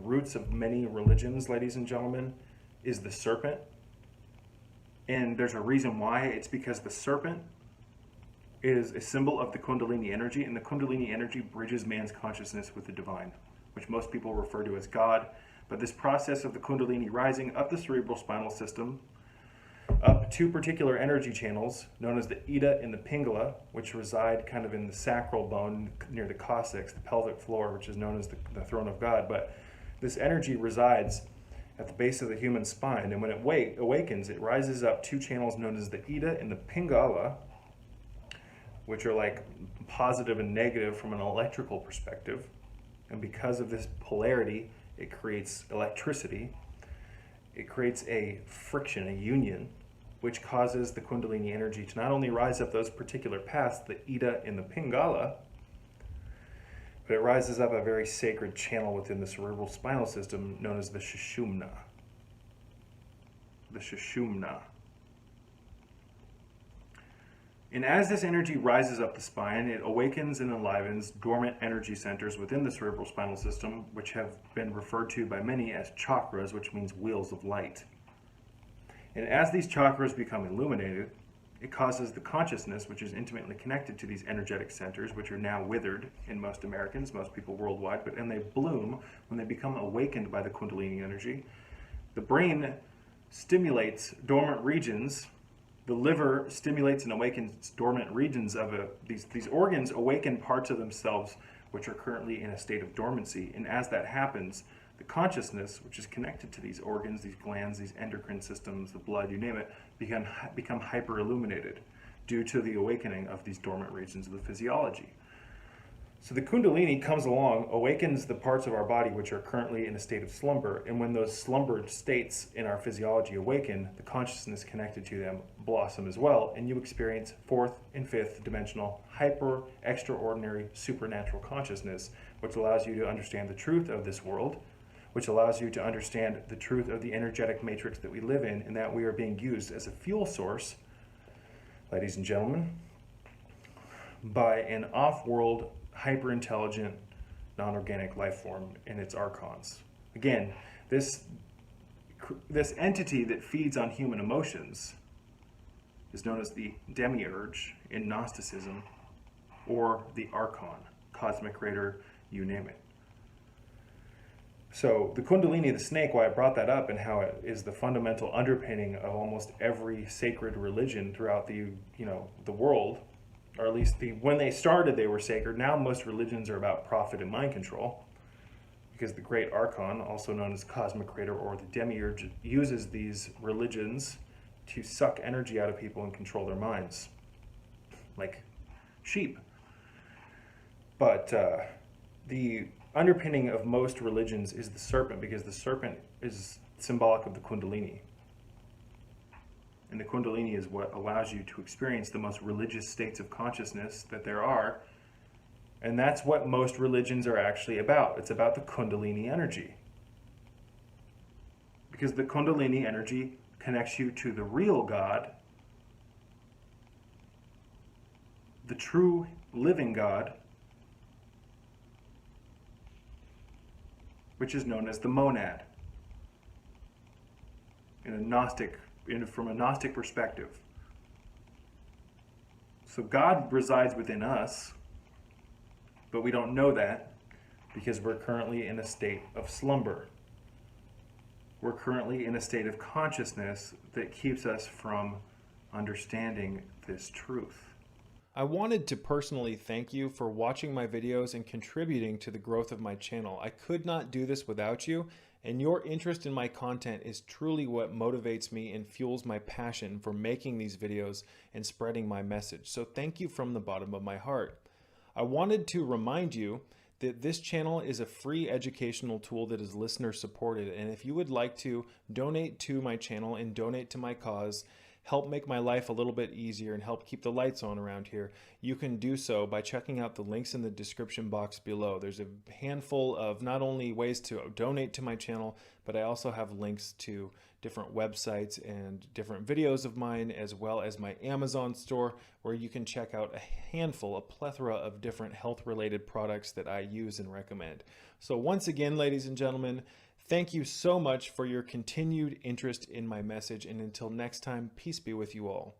roots of many religions, ladies and gentlemen, is the serpent. And there's a reason why. It's because the serpent is a symbol of the Kundalini energy, and the Kundalini energy bridges man's consciousness with the divine, which most people refer to as God. But this process of the Kundalini rising up the cerebral spinal system, up two particular energy channels known as the Ida and the Pingala, which reside kind of in the sacral bone near the coccyx, the pelvic floor, which is known as the throne of God. But this energy resides at the base of the human spine, and when it awakens, it rises up two channels known as the Ida and the Pingala, which are like positive and negative from an electrical perspective. And because of this polarity, it creates electricity. It creates a friction, a union, which causes the Kundalini energy to not only rise up those particular paths, the Ida and the Pingala, but it rises up a very sacred channel within the cerebral spinal system known as the Sushumna. The Sushumna. And as this energy rises up the spine, it awakens and enlivens dormant energy centers within the cerebral spinal system, which have been referred to by many as chakras, which means wheels of light. And as these chakras become illuminated, it causes the consciousness, which is intimately connected to these energetic centers, which are now withered in most Americans, most people worldwide, and they bloom when they become awakened by the Kundalini energy. The brain stimulates dormant regions. The liver stimulates and awakens dormant regions of these organs awaken parts of themselves which are currently in a state of dormancy. And as that happens, the consciousness, which is connected to these organs, these glands, these endocrine systems, the blood, you name it, become hyper-illuminated due to the awakening of these dormant regions of the physiology. So the Kundalini comes along, awakens the parts of our body which are currently in a state of slumber, and when those slumbered states in our physiology awaken, the consciousness connected to them blossom as well, and you experience fourth and fifth dimensional, hyper, extraordinary, supernatural consciousness, which allows you to understand the truth of this world, which allows you to understand the truth of the energetic matrix that we live in, and that we are being used as a fuel source, ladies and gentlemen, by an off-world, hyper-intelligent, non-organic life form in its archons. Again, this entity that feeds on human emotions is known as the demiurge in Gnosticism, or the archon, cosmic creator, you name it. So the Kundalini, the snake, why I brought that up and how it is the fundamental underpinning of almost every sacred religion throughout the world, or at least when they started they were sacred. Now most religions are about profit and mind control, because the great archon, also known as cosmic creator or the demiurge, uses these religions to suck energy out of people and control their minds, like sheep. But the underpinning of most religions is the serpent, because the serpent is symbolic of the Kundalini. And the Kundalini is what allows you to experience the most religious states of consciousness that there are. And that's what most religions are actually about. It's about the Kundalini energy. Because the Kundalini energy connects you to the real God, the true living God, which is known as the monad from a Gnostic perspective. So God resides within us, but we don't know that because we're currently in a state of slumber. We're currently in a state of consciousness that keeps us from understanding this truth. I wanted to personally thank you for watching my videos and contributing to the growth of my channel. I could not do this without you, and your interest in my content is truly what motivates me and fuels my passion for making these videos and spreading my message. So thank you from the bottom of my heart. I wanted to remind you that this channel is a free educational tool that is listener supported, and if you would like to donate to my channel and donate to my cause, help make my life a little bit easier and help keep the lights on around here, you can do so by checking out the links in the description box below. There's a handful of not only ways to donate to my channel, but I also have links to different websites and different videos of mine, as well as my Amazon store, where you can check out a plethora of different health-related products that I use and recommend. So once again, ladies and gentlemen, thank you so much for your continued interest in my message, and until next time, peace be with you all.